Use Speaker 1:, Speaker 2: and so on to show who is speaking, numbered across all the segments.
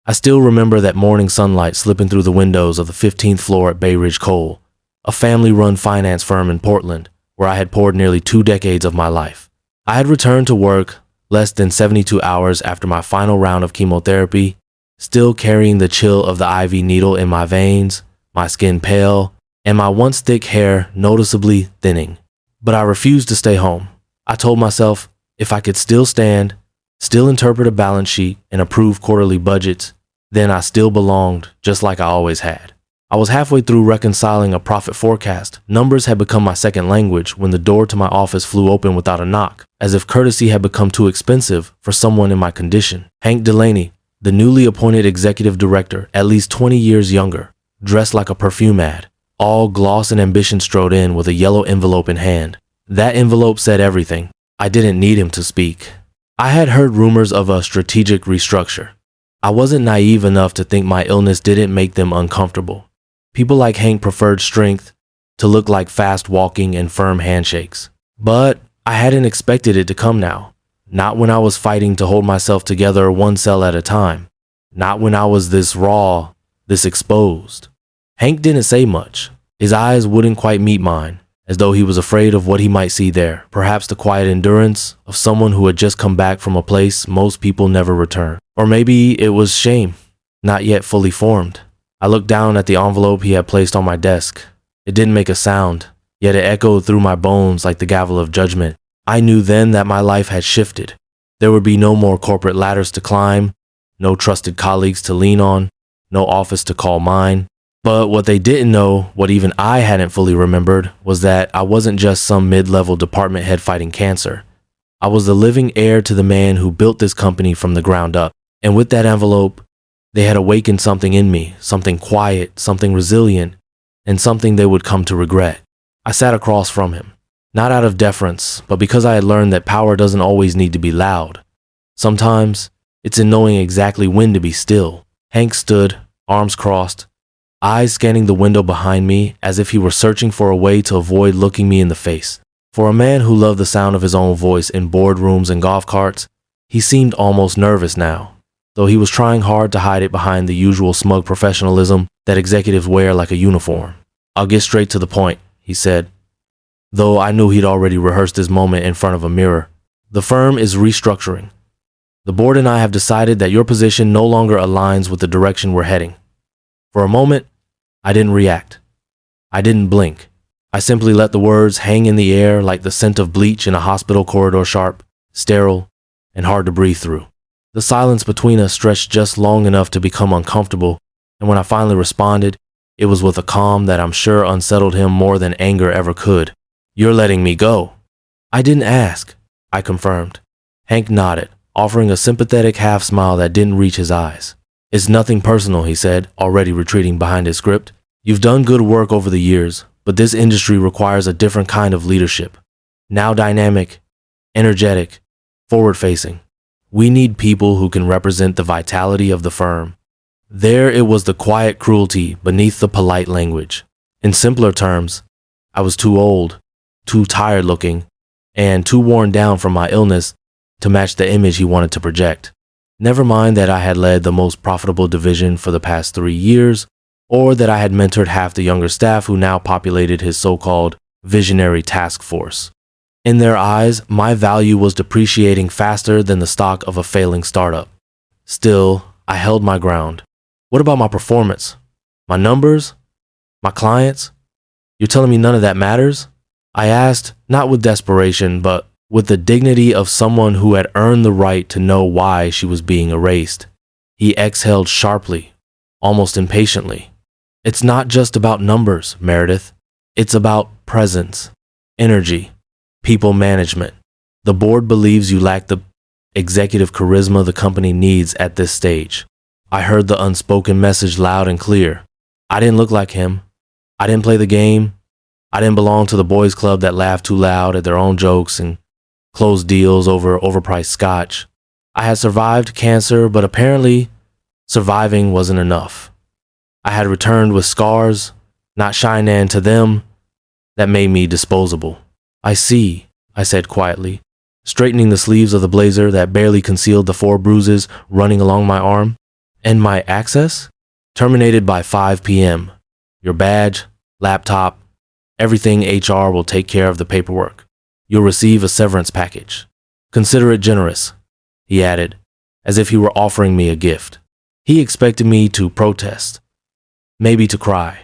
Speaker 1: I still remember that morning sunlight slipping through the windows of the 15th floor at Bay Ridge Coal, a family-run finance firm in Portland, where I had poured nearly 2 decades of my life. I had returned to work less than 72 hours after my final round of chemotherapy, still carrying the chill of the IV needle in my veins, my skin pale, and my once thick hair noticeably thinning. But I refused to stay home. I told myself if I could still stand, still interpret a balance sheet, and approve quarterly budgets, then I still belonged, just like I always had. I was halfway through reconciling a profit forecast. Numbers had become my second language when the door to my office flew open without a knock, as if courtesy had become too expensive for someone in my condition. Hank Delaney, the newly appointed executive director, at least 20 years younger, dressed like a perfume ad, all gloss and ambition strode in with a yellow envelope in hand. That envelope said everything. I didn't need him to speak. I had heard rumors of a strategic restructure. I wasn't naive enough to think my illness didn't make them uncomfortable. People like Hank preferred strength to look like fast walking and firm handshakes. But I hadn't expected it to come now. Not when I was fighting to hold myself together one cell at a time. Not when I was this raw, this exposed. Hank didn't say much. His eyes wouldn't quite meet mine, as though he was afraid of what he might see there. Perhaps the quiet endurance of someone who had just come back from a place most people never return. Or maybe it was shame, not yet fully formed. I looked down at the envelope he had placed on my desk. It didn't make a sound, yet it echoed through my bones like the gavel of judgment. I knew then that my life had shifted. There would be no more corporate ladders to climb, no trusted colleagues to lean on, no office to call mine. But what they didn't know, what even I hadn't fully remembered, was that I wasn't just some mid-level department head fighting cancer. I was the living heir to the man who built this company from the ground up. And with that envelope, they had awakened something in me, something quiet, something resilient, and something they would come to regret. I sat across from him, not out of deference, but because I had learned that power doesn't always need to be loud. Sometimes, it's in knowing exactly when to be still. Hank stood, arms crossed, eyes scanning the window behind me as if he were searching for a way to avoid looking me in the face. For a man who loved the sound of his own voice in boardrooms and golf carts, he seemed almost nervous now, though he was trying hard to hide it behind the usual smug professionalism that executives wear like a uniform. "I'll get straight to the point," he said, though I knew he'd already rehearsed his moment in front of a mirror. "The firm is restructuring. The board and I have decided that your position no longer aligns with the direction we're heading." For a moment, I didn't react. I didn't blink. I simply let the words hang in the air like the scent of bleach in a hospital corridor, sharp, sterile, and hard to breathe through. The silence between us stretched just long enough to become uncomfortable, and when I finally responded, it was with a calm that I'm sure unsettled him more than anger ever could. "You're letting me go." "I didn't ask," I confirmed. Hank nodded, offering a sympathetic half smile that didn't reach his eyes. "It's nothing personal," he said, already retreating behind his script. "You've done good work over the years, but this industry requires a different kind of leadership. Now dynamic, energetic, forward-facing. We need people who can represent the vitality of the firm." There it was, the quiet cruelty beneath the polite language. In simpler terms, I was too old, too tired looking, and too worn down from my illness to match the image he wanted to project. Never mind that I had led the most profitable division for the past 3 years, or that I had mentored half the younger staff who now populated his so-called visionary task force. In their eyes, my value was depreciating faster than the stock of a failing startup. Still, I held my ground. "What about my performance? My numbers? My clients? You're telling me none of that matters?" I asked, not with desperation, but with the dignity of someone who had earned the right to know why she was being erased. He exhaled sharply, almost impatiently. "It's not just about numbers, Meredith. It's about presence, energy, people management. The board believes you lack the executive charisma the company needs at this stage." I heard the unspoken message loud and clear. I didn't look like him. I didn't play the game. I didn't belong to the boys' club that laughed too loud at their own jokes and closed deals over overpriced scotch. I had survived cancer, but apparently surviving wasn't enough. I had returned with scars, not Shinan to them, that made me disposable. "I see," I said quietly, straightening the sleeves of the blazer that barely concealed the 4 bruises running along my arm. And my access? Terminated by 5 p.m. Your badge, laptop, everything HR will take care of the paperwork. You'll receive a severance package. Consider it generous, he added, as if he were offering me a gift. He expected me to protest, maybe to cry,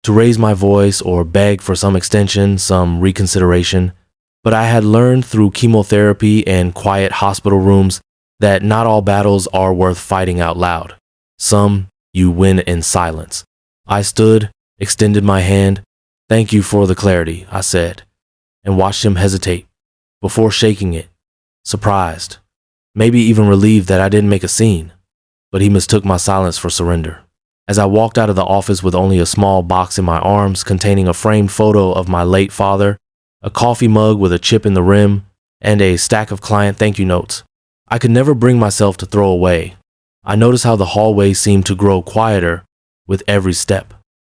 Speaker 1: to raise my voice or beg for some extension, some reconsideration. But I had learned through chemotherapy and quiet hospital rooms that not all battles are worth fighting out loud. Some you win in silence. I stood, extended my hand. Thank you for the clarity, I said, and watched him hesitate before shaking it, surprised, maybe even relieved that I didn't make a scene. But he mistook my silence for surrender. As I walked out of the office with only a small box in my arms containing a framed photo of my late father, a coffee mug with a chip in the rim, and a stack of client thank you notes, I could never bring myself to throw away. I noticed how the hallway seemed to grow quieter with every step.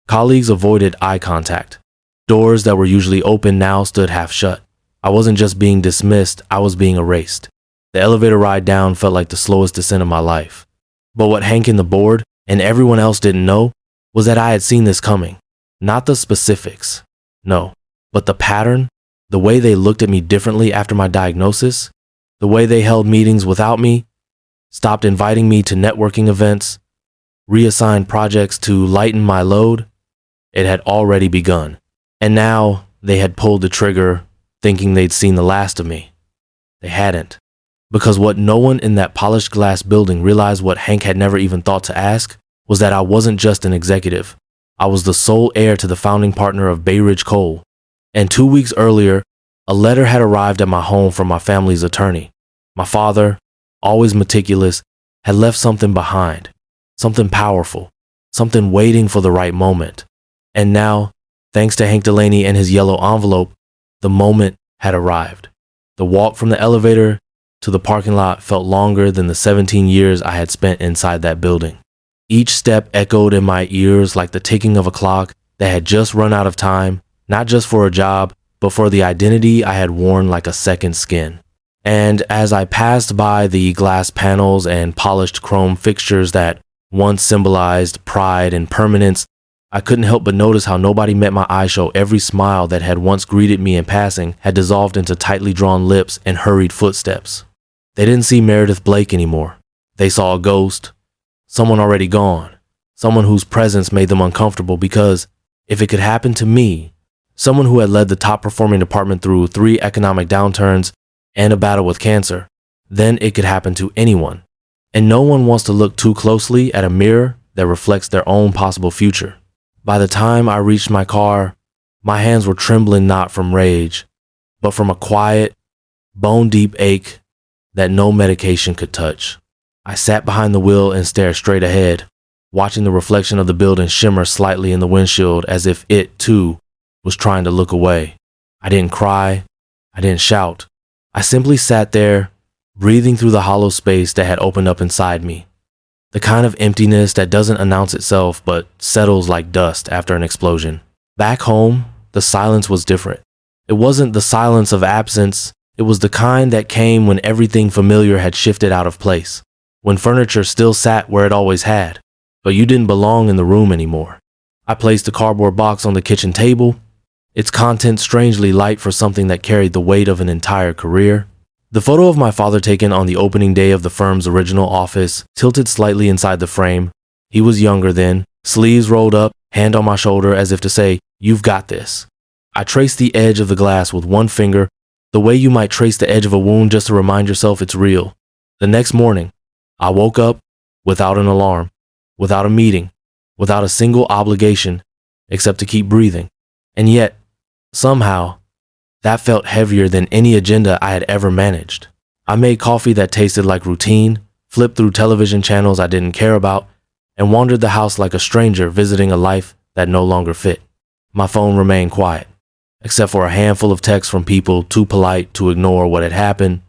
Speaker 1: Colleagues avoided eye contact. Doors that were usually open now stood half shut. I wasn't just being dismissed, I was being erased. The elevator ride down felt like the slowest descent of my life. But what Hank and the board and everyone else didn't know was that I had seen this coming. Not the specifics, no, but the pattern, the way they looked at me differently after my diagnosis, the way they held meetings without me, stopped inviting me to networking events, reassigned projects to lighten my load. It had already begun. And now they had pulled the trigger, thinking they'd seen the last of me. They hadn't. Because what no one in that polished glass building realized, what Hank had never even thought to ask, was that I wasn't just an executive. I was the sole heir to the founding partner of Bay Ridge Coal. And 2 weeks earlier, a letter had arrived at my home from my family's attorney. My father, always meticulous, had left something behind, something powerful, something waiting for the right moment. And now, thanks to Hank Delaney and his yellow envelope, the moment had arrived. The walk from the elevator to the parking lot felt longer than the 17 years I had spent inside that building. Each step echoed in my ears like the ticking of a clock that had just run out of time, not just for a job, but for the identity I had worn like a second skin. And as I passed by the glass panels and polished chrome fixtures that once symbolized pride and permanence, I couldn't help but notice how nobody met my eye show. Every smile that had once greeted me in passing had dissolved into tightly drawn lips and hurried footsteps. They didn't see Meredith Blake anymore. They saw a ghost, someone already gone, someone whose presence made them uncomfortable because, if it could happen to me, someone who had led the top performing department through 3 economic downturns and a battle with cancer, then it could happen to anyone. And no one wants to look too closely at a mirror that reflects their own possible future. By the time I reached my car, my hands were trembling not from rage, but from a quiet, bone-deep ache that no medication could touch. I sat behind the wheel and stared straight ahead, watching the reflection of the building shimmer slightly in the windshield as if it, too, was trying to look away. I didn't cry. I didn't shout. I simply sat there, breathing through the hollow space that had opened up inside me. The kind of emptiness that doesn't announce itself but settles like dust after an explosion. Back home, the silence was different. It wasn't the silence of absence. It was the kind that came when everything familiar had shifted out of place, when furniture still sat where it always had, but you didn't belong in the room anymore. I placed the cardboard box on the kitchen table, its contents strangely light for something that carried the weight of an entire career. The photo of my father taken on the opening day of the firm's original office tilted slightly inside the frame. He was younger then, sleeves rolled up, hand on my shoulder as if to say, "You've got this." I traced the edge of the glass with one finger, the way you might trace the edge of a wound just to remind yourself it's real. The next morning, I woke up without an alarm, without a meeting, without a single obligation, except to keep breathing. And yet, somehow, that felt heavier than any agenda I had ever managed. I made coffee that tasted like routine, flipped through television channels I didn't care about, and wandered the house like a stranger visiting a life that no longer fit. My phone remained quiet, except for a handful of texts from people too polite to ignore what had happened,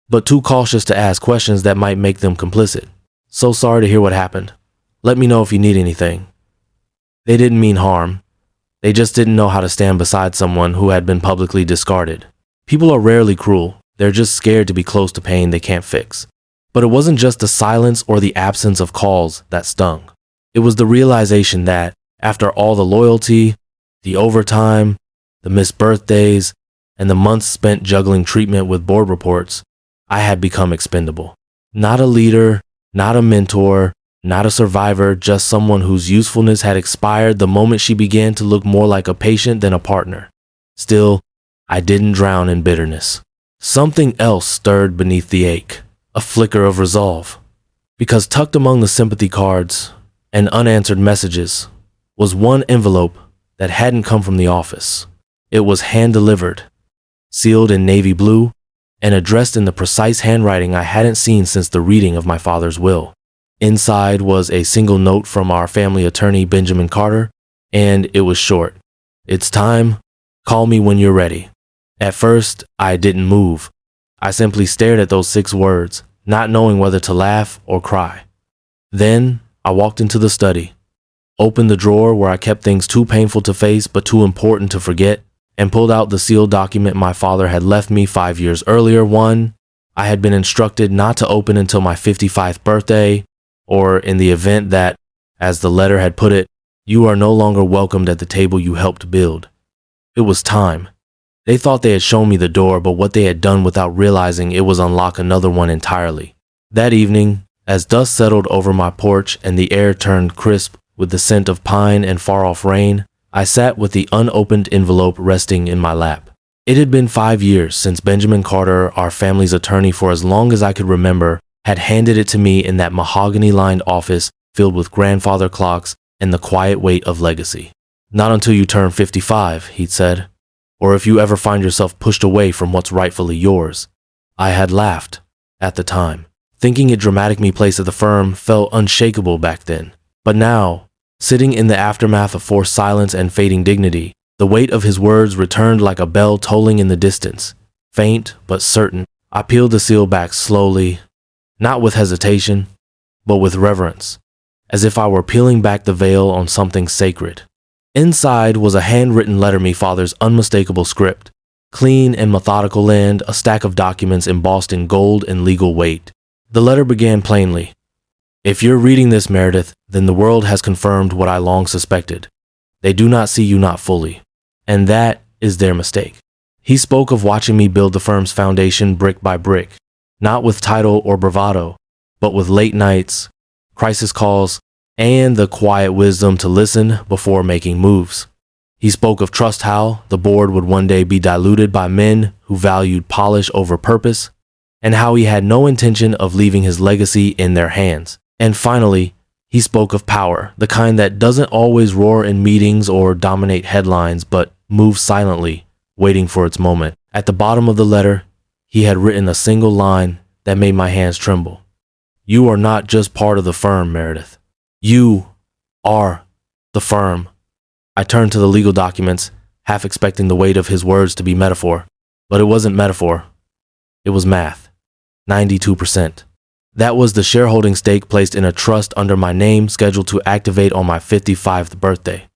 Speaker 1: but too cautious to ask questions that might make them complicit. "So sorry to hear what happened. Let me know if you need anything." They didn't mean harm. They just didn't know how to stand beside someone who had been publicly discarded. People are rarely cruel. They're just scared to be close to pain they can't fix. But it wasn't just the silence or the absence of calls that stung. It was the realization that, after all the loyalty, the overtime, the missed birthdays, and the months spent juggling treatment with board reports, I had become expendable. Not a leader, not a mentor, not a survivor, just someone whose usefulness had expired the moment she began to look more like a patient than a partner. Still, I didn't drown in bitterness. Something else stirred beneath the ache, a flicker of resolve. Because tucked among the sympathy cards and unanswered messages was one envelope that hadn't come from the office. It was hand-delivered, sealed in navy blue, and addressed in the precise handwriting I hadn't seen since the reading of my father's will. Inside was a single note from our family attorney, Benjamin Carter, and it was short. "It's time. Call me when you're ready." At first, I didn't move. I simply stared at those 6 words, not knowing whether to laugh or cry. Then, I walked into the study, opened the drawer where I kept things too painful to face but too important to forget, and pulled out the sealed document my father had left me 5 years earlier, one I had been instructed not to open until my 55th birthday, or in the event that, as the letter had put it, you are no longer welcomed at the table you helped build. It was time. They thought they had shown me the door, but what they had done without realizing it was unlock another one entirely. That evening, as dust settled over my porch and the air turned crisp with the scent of pine and far-off rain, I sat with the unopened envelope resting in my lap. It had been 5 years since Benjamin Carter, our family's attorney for as long as I could remember, had handed it to me in that mahogany-lined office filled with grandfather clocks and the quiet weight of legacy. "Not until you turn 55, he'd said, "or if you ever find yourself pushed away from what's rightfully yours." I had laughed at the time, thinking it dramatic me place at the firm felt unshakable back then. But now, sitting in the aftermath of forced silence and fading dignity, the weight of his words returned like a bell tolling in the distance, faint but certain. I peeled the seal back slowly, not with hesitation, but with reverence, as if I were peeling back the veil on something sacred. Inside was a handwritten letter, me father's unmistakable script, clean and methodical, and a stack of documents embossed in gold and legal weight. The letter began plainly, "If you're reading this, Meredith, then the world has confirmed what I long suspected. They do not see you not fully, and that is their mistake." He spoke of watching me build the firm's foundation brick by brick, not with title or bravado, but with late nights, crisis calls, and the quiet wisdom to listen before making moves. He spoke of trust, how the board would one day be diluted by men who valued polish over purpose, and how he had no intention of leaving his legacy in their hands. And finally, he spoke of power, the kind that doesn't always roar in meetings or dominate headlines, but moves silently, waiting for its moment. At the bottom of the letter, he had written a single line that made my hands tremble. "You are not just part of the firm, Meredith. You are the firm." I turned to the legal documents, half expecting the weight of his words to be metaphor. But it wasn't metaphor. It was math. 92%. That was the shareholding stake placed in a trust under my name, scheduled to activate on my 55th birthday.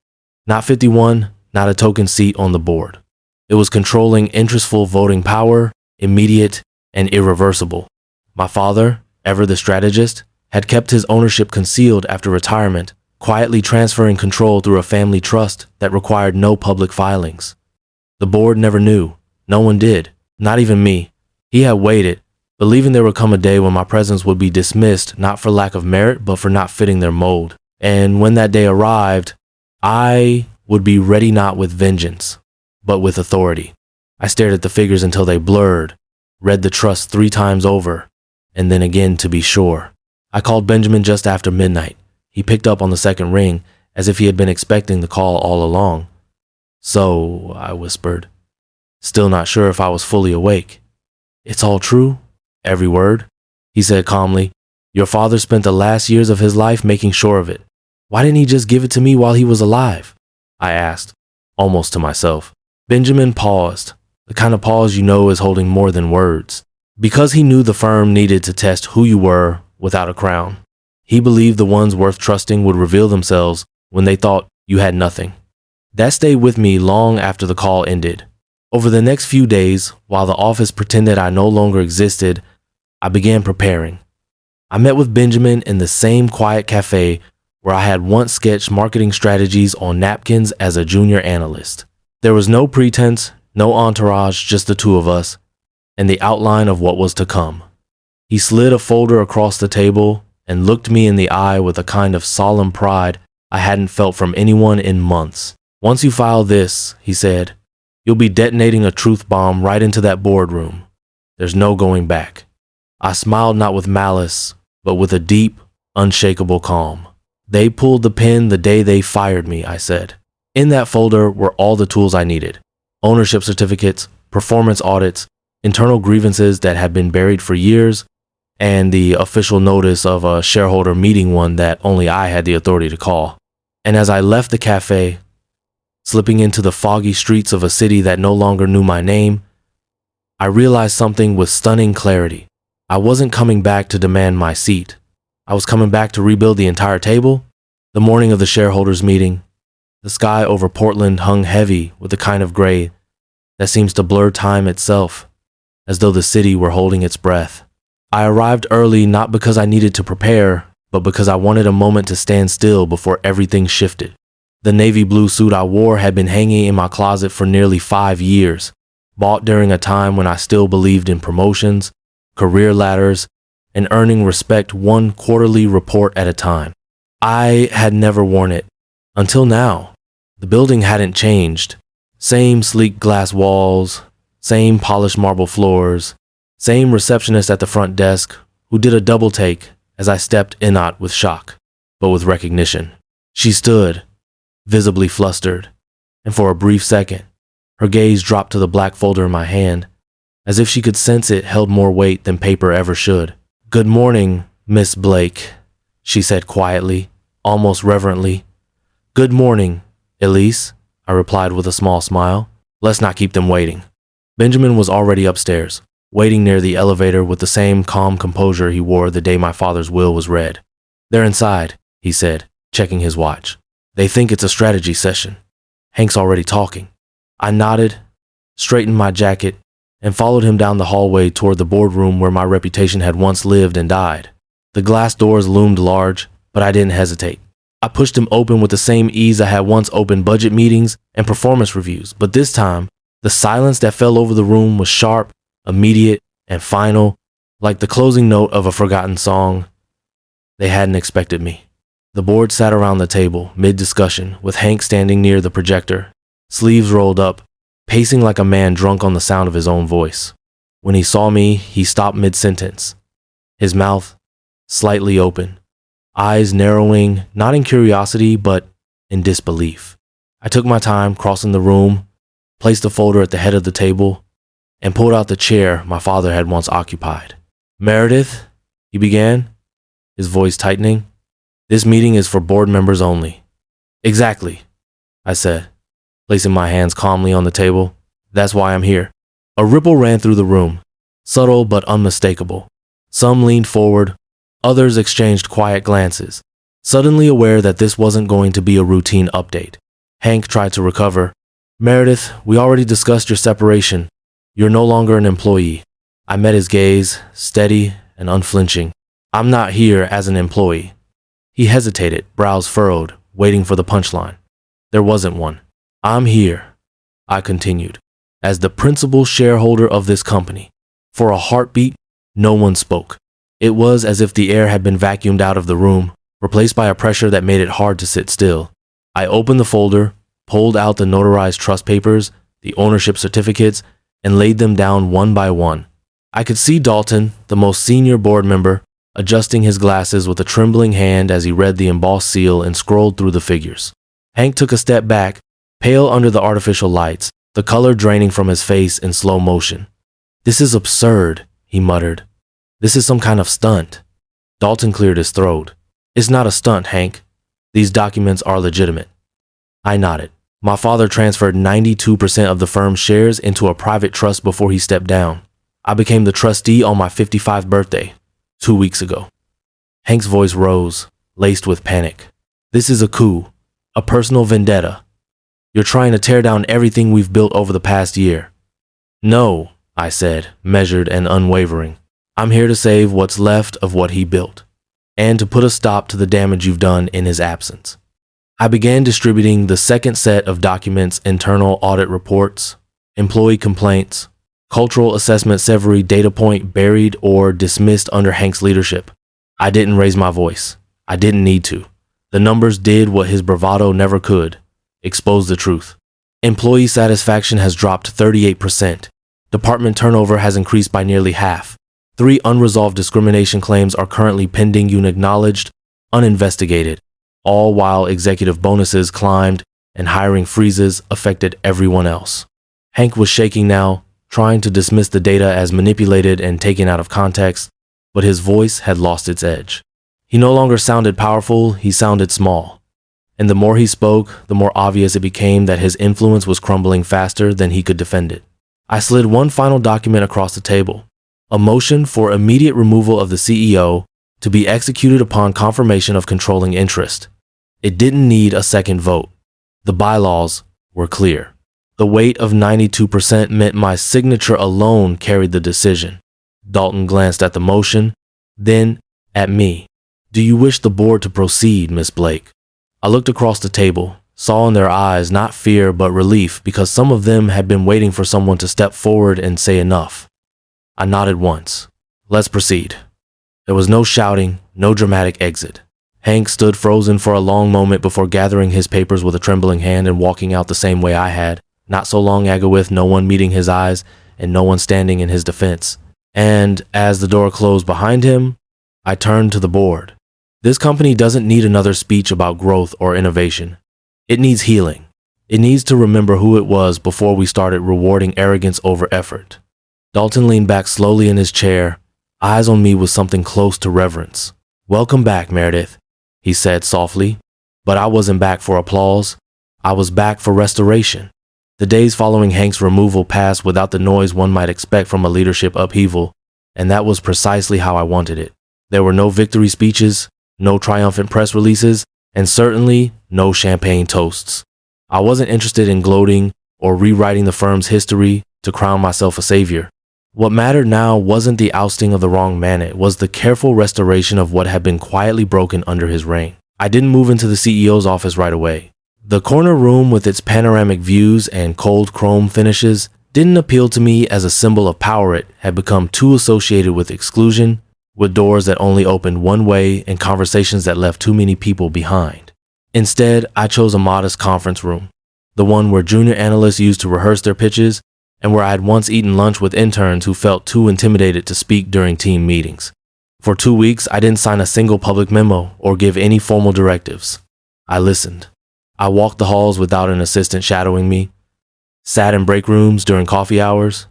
Speaker 1: Not 51, not a token seat on the board. It was controlling interestful voting power, immediate and irreversible. My father, ever the strategist, had kept his ownership concealed after retirement, quietly transferring control through a family trust that required no public filings. The board never knew. No one did, not even me. He had waited, believing there would come a day when my presence would be dismissed, not for lack of merit, but for not fitting their mold. And when that day arrived, I would be ready not with vengeance, but with authority. I stared at the figures until they blurred, read the trust 3 times over, and then again to be sure. I called Benjamin just after midnight. He picked up on the second ring, as if he had been expecting the call all along. "So," I whispered, still not sure if I was fully awake. "It's all true? Every word?" He said calmly, "Your father spent the last years of his life making sure of it. Why didn't he just give it to me while he was alive?" I asked, almost to myself. Benjamin paused, the kind of pause you know is holding more than words. Because he knew the firm needed to test who you were without a crown. He believed the ones worth trusting would reveal themselves when they thought you had nothing. That stayed with me long after the call ended. Over the next few days, while the office pretended I no longer existed, I began preparing. I met with Benjamin in the same quiet cafe where I had once sketched marketing strategies on napkins as a junior analyst. There was no pretense, no entourage, just the two of us, and the outline of what was to come. He slid a folder across the table and looked me in the eye with a kind of solemn pride I hadn't felt from anyone in months. "Once you file this," he said, "you'll be detonating a truth bomb right into that boardroom. There's no going back." I smiled, not with malice, but with a deep, unshakable calm. "They pulled the pin the day they fired me," I said. In that folder were all the tools I needed: ownership certificates, performance audits, internal grievances that had been buried for years, and the official notice of a shareholder meeting, one that only I had the authority to call. And as I left the cafe, slipping into the foggy streets of a city that no longer knew my name, I realized something with stunning clarity. I wasn't coming back to demand my seat. I was coming back to rebuild the entire table. The morning of the shareholders' meeting, the sky over Portland hung heavy with the kind of gray that seems to blur time itself, as though the city were holding its breath. I arrived early not because I needed to prepare, but because I wanted a moment to stand still before everything shifted. The navy blue suit I wore had been hanging in my closet for nearly 5 years, bought during a time when I still believed in promotions, career ladders, and earning respect one quarterly report at a time. I had never worn it until now. The building hadn't changed. Same sleek glass walls, same polished marble floors, same receptionist at the front desk who did a double take as I stepped in, not with shock, but with recognition. She stood, visibly flustered, and for a brief second, her gaze dropped to the black folder in my hand, as if she could sense it held more weight than paper ever should. "Good morning, Miss Blake," she said quietly, almost reverently. "Good morning, Elise," I replied with a small smile. "Let's not keep them waiting." Benjamin was already upstairs, waiting near the elevator with the same calm composure he wore the day my father's will was read. "They're inside," he said, checking his watch. "They think it's a strategy session. Hank's already talking." I nodded, straightened my jacket, and followed him down the hallway toward the boardroom where my reputation had once lived and died. The glass doors loomed large, but I didn't hesitate. I pushed them open with the same ease I had once opened budget meetings and performance reviews, but this time, the silence that fell over the room was sharp, immediate, and final, like the closing note of a forgotten song. They hadn't expected me. The board sat around the table, mid-discussion, with Hank standing near the projector, sleeves rolled up, pacing like a man drunk on the sound of his own voice. When he saw me, he stopped mid-sentence, his mouth slightly open, eyes narrowing, not in curiosity, but in disbelief. I took my time, crossing the room, placed the folder at the head of the table, and pulled out the chair my father had once occupied. "Meredith," he began, his voice tightening, "this meeting is for board members only." "Exactly," I said, placing my hands calmly on the table. "That's why I'm here." A ripple ran through the room, subtle but unmistakable. Some leaned forward, others exchanged quiet glances, suddenly aware that this wasn't going to be a routine update. Hank tried to recover. "Meredith, we already discussed your separation. You're no longer an employee." I met his gaze, steady and unflinching. "I'm not here as an employee." He hesitated, brows furrowed, waiting for the punchline. There wasn't one. "I'm here," I continued, "as the principal shareholder of this company." For a heartbeat, no one spoke. It was as if the air had been vacuumed out of the room, replaced by a pressure that made it hard to sit still. I opened the folder, pulled out the notarized trust papers, the ownership certificates, and laid them down one by one. I could see Dalton, the most senior board member, adjusting his glasses with a trembling hand as he read the embossed seal and scrolled through the figures. Hank took a step back, pale under the artificial lights, the color draining from his face in slow motion. "This is absurd," he muttered. "This is some kind of stunt." Dalton cleared his throat. "It's not a stunt, Hank. These documents are legitimate." I nodded. My father transferred 92% of the firm's shares into a private trust before he stepped down. I became the trustee on my 55th birthday, 2 weeks ago. Hank's voice rose, laced with panic. "This is a coup, a personal vendetta. You're trying to tear down everything we've built over the past year." "No," I said, measured and unwavering. I'm here to save what's left of what he built, and to put a stop to the damage you've done in his absence. I began distributing the second set of documents: internal audit reports, employee complaints, cultural assessments, every data point buried or dismissed under Hank's leadership. I didn't raise my voice. I didn't need to. The numbers did what his bravado never could: expose the truth. Employee satisfaction has dropped 38%. Department turnover has increased by nearly half. 3 unresolved discrimination claims are currently pending, unacknowledged, uninvestigated, all while executive bonuses climbed and hiring freezes affected everyone else. Hank was shaking now, trying to dismiss the data as manipulated and taken out of context, but his voice had lost its edge. He no longer sounded powerful, he sounded small. And the more he spoke, the more obvious it became that his influence was crumbling faster than he could defend it. I slid one final document across the table: a motion for immediate removal of the CEO, to be executed upon confirmation of controlling interest. It didn't need a second vote. The bylaws were clear. The weight of 92% meant my signature alone carried the decision. Dalton glanced at the motion, then at me. "Do you wish the board to proceed, Miss Blake?" I looked across the table, saw in their eyes not fear but relief, because some of them had been waiting for someone to step forward and say enough. I nodded once. "Let's proceed." There was no shouting, no dramatic exit. Hank stood frozen for a long moment before gathering his papers with a trembling hand and walking out the same way I had, not so long ago, with no one meeting his eyes and no one standing in his defense. And as the door closed behind him, I turned to the board. This company doesn't need another speech about growth or innovation. It needs healing. It needs to remember who it was before we started rewarding arrogance over effort. Dalton leaned back slowly in his chair, eyes on me with something close to reverence. "Welcome back, Meredith," he said softly. But I wasn't back for applause. I was back for restoration. The days following Hank's removal passed without the noise one might expect from a leadership upheaval, and that was precisely how I wanted it. There were no victory speeches, no triumphant press releases, and certainly no champagne toasts. I wasn't interested in gloating or rewriting the firm's history to crown myself a savior. What mattered now wasn't the ousting of the wrong man, it was the careful restoration of what had been quietly broken under his reign. I didn't move into the CEO's office right away. The corner room with its panoramic views and cold chrome finishes didn't appeal to me as a symbol of power. It had become too associated with exclusion, with doors that only opened one way and conversations that left too many people behind. Instead, I chose a modest conference room, the one where junior analysts used to rehearse their pitches and where I had once eaten lunch with interns who felt too intimidated to speak during team meetings. For 2 weeks, I didn't sign a single public memo or give any formal directives. I listened. I walked the halls without an assistant shadowing me, sat in break rooms during coffee hours,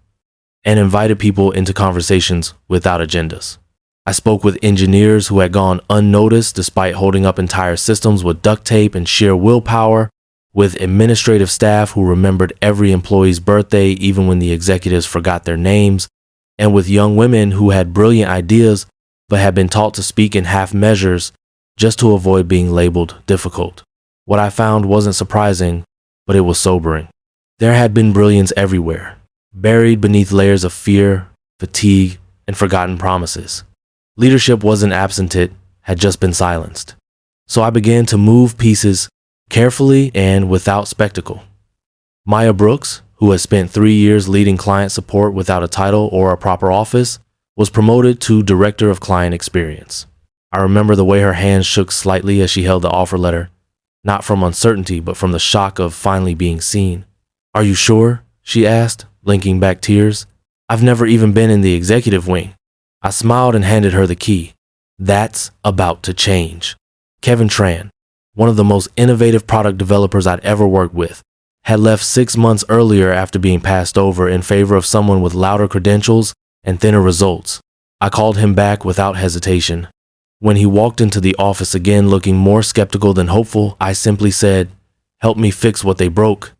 Speaker 1: and invited people into conversations without agendas. I spoke with engineers who had gone unnoticed despite holding up entire systems with duct tape and sheer willpower, with administrative staff who remembered every employee's birthday even when the executives forgot their names, and with young women who had brilliant ideas but had been taught to speak in half measures just to avoid being labeled difficult. What I found wasn't surprising, but it was sobering. There had been brilliance everywhere, buried beneath layers of fear, fatigue, and forgotten promises. Leadership wasn't absent, it had just been silenced. So I began to move pieces carefully and without spectacle. Maya Brooks, who had spent 3 years leading client support without a title or a proper office, was promoted to Director of Client Experience. I remember the way her hands shook slightly as she held the offer letter, not from uncertainty, but from the shock of finally being seen. "Are you sure?" she asked, blinking back tears. "I've never even been in the executive wing." I smiled and handed her the key. That's about to change. Kevin Tran, one of the most innovative product developers I'd ever worked with, had left 6 months earlier after being passed over in favor of someone with louder credentials and thinner results. I called him back without hesitation. When he walked into the office again looking more skeptical than hopeful, I simply said, "Help me fix what they broke."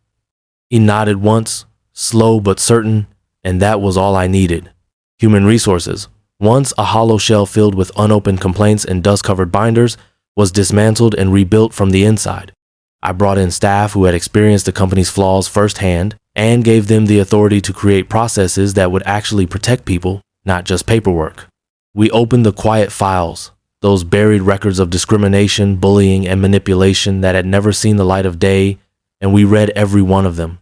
Speaker 1: He nodded once, slow but certain, and that was all I needed. Human resources, once a hollow shell filled with unopened complaints and dust-covered binders, was dismantled and rebuilt from the inside. I brought in staff who had experienced the company's flaws firsthand and gave them the authority to create processes that would actually protect people, not just paperwork. We opened the quiet files, those buried records of discrimination, bullying, and manipulation that had never seen the light of day, and we read every one of them,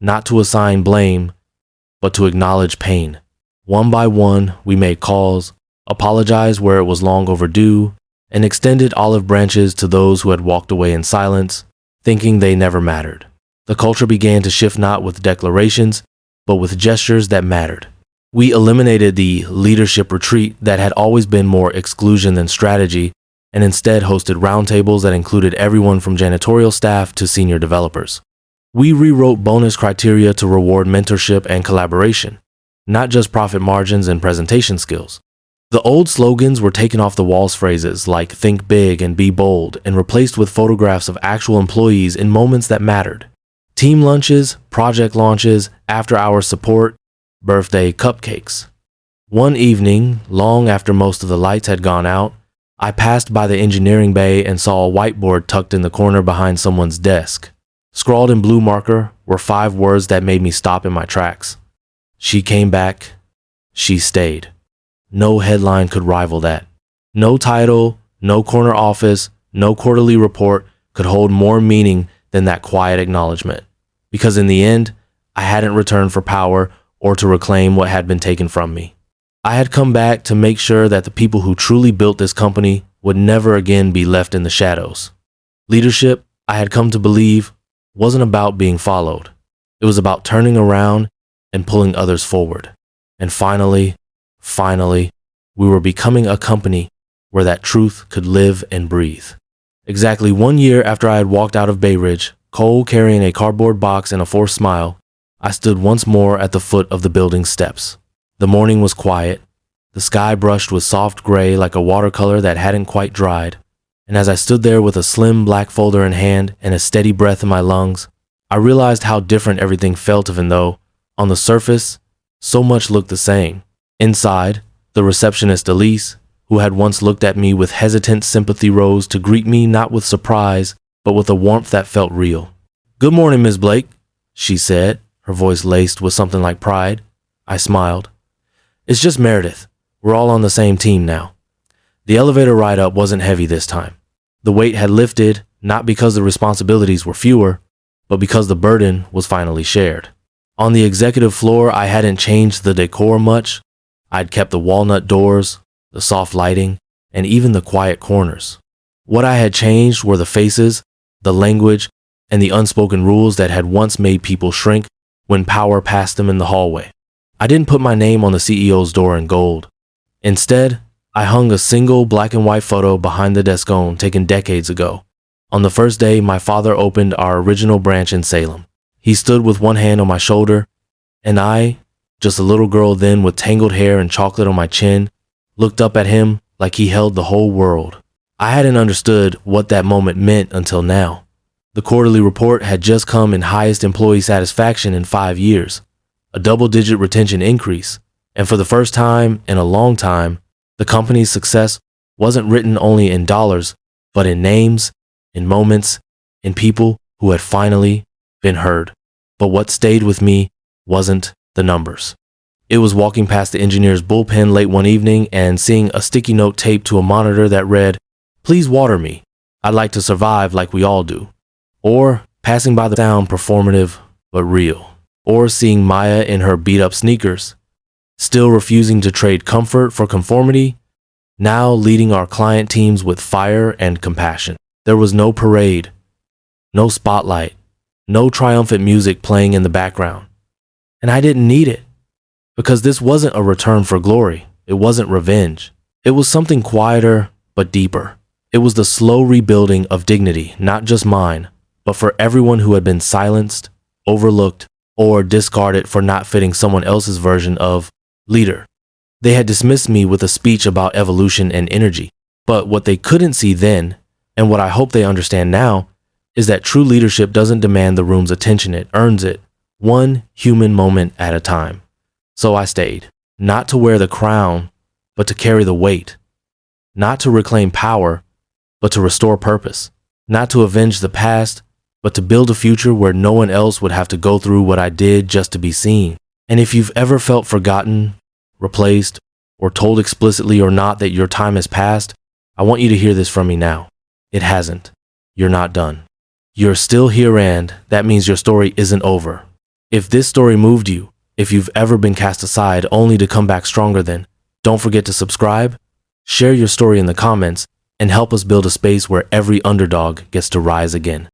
Speaker 1: not to assign blame, but to acknowledge pain. One by one, we made calls, apologized where it was long overdue, and extended olive branches to those who had walked away in silence, thinking they never mattered. The culture began to shift not with declarations, but with gestures that mattered. We eliminated the leadership retreat that had always been more exclusion than strategy, and instead hosted roundtables that included everyone from janitorial staff to senior developers. We rewrote bonus criteria to reward mentorship and collaboration, not just profit margins and presentation skills. The old slogans were taken off the walls, phrases like think big and be bold, and replaced with photographs of actual employees in moments that mattered. Team lunches, project launches, after-hours support, birthday cupcakes. One evening, long after most of the lights had gone out, I passed by the engineering bay and saw a whiteboard tucked in the corner behind someone's desk. Scrawled in blue marker were 5 words that made me stop in my tracks. She came back. She stayed. No headline could rival that. No title, no corner office, no quarterly report could hold more meaning than that quiet acknowledgement. Because in the end, I hadn't returned for power or to reclaim what had been taken from me. I had come back to make sure that the people who truly built this company would never again be left in the shadows. Leadership, I had come to believe, wasn't about being followed. It was about turning around and pulling others forward. And finally, we were becoming a company where that truth could live and breathe. Exactly 1 year after I had walked out of Bay Ridge, Cole carrying a cardboard box and a forced smile, I stood once more at the foot of the building's steps. The morning was quiet, the sky brushed with soft gray like a watercolor that hadn't quite dried, and as I stood there with a slim black folder in hand and a steady breath in my lungs, I realized how different everything felt, even though, on the surface, so much looked the same. Inside, the receptionist Elise, who had once looked at me with hesitant sympathy, rose to greet me not with surprise, but with a warmth that felt real. "Good morning, Miss Blake," she said, her voice laced with something like pride. I smiled. "It's just Meredith. We're all on the same team now." The elevator ride up wasn't heavy this time. The weight had lifted, not because the responsibilities were fewer, but because the burden was finally shared. On the executive floor, I hadn't changed the decor much. I'd kept the walnut doors, the soft lighting, and even the quiet corners. What I had changed were the faces, the language, and the unspoken rules that had once made people shrink when power passed them in the hallway. I didn't put my name on the CEO's door in gold. Instead, I hung a single black and white photo behind the desk taken decades ago. On the first day my father opened our original branch in Salem. He stood with one hand on my shoulder, and I, just a little girl then with tangled hair and chocolate on my chin, looked up at him like he held the whole world. I hadn't understood what that moment meant until now. The quarterly report had just come in highest employee satisfaction in 5 years, a double-digit retention increase, and for the first time in a long time, the company's success wasn't written only in dollars, but in names, in moments, in people who had finally been heard. But what stayed with me wasn't the numbers. It was walking past the engineer's bullpen late one evening and seeing a sticky note taped to a monitor that read, "Please water me. I'd like to survive like we all do." Or passing by the sound performative but real. Or seeing Maya in her beat-up sneakers, still refusing to trade comfort for conformity, now leading our client teams with fire and compassion. There was no parade, no spotlight, no triumphant music playing in the background. And I didn't need it, because this wasn't a return for glory. It wasn't revenge. It was something quieter but deeper. It was the slow rebuilding of dignity, not just mine, but for everyone who had been silenced, overlooked, or discarded for not fitting someone else's version of leader. They had dismissed me with a speech about evolution and energy, but what they couldn't see then, and what I hope they understand now, is that true leadership doesn't demand the room's attention, it earns it, one human moment at a time. So I stayed, not to wear the crown, but to carry the weight, not to reclaim power, but to restore purpose, not to avenge the past, but to build a future where no one else would have to go through what I did just to be seen. And if you've ever felt forgotten, replaced, or told explicitly or not that your time has passed, I want you to hear this from me now. It hasn't. You're not done. You're still here, and that means your story isn't over. If this story moved you, if you've ever been cast aside only to come back stronger, then don't forget to subscribe, share your story in the comments, and help us build a space where every underdog gets to rise again.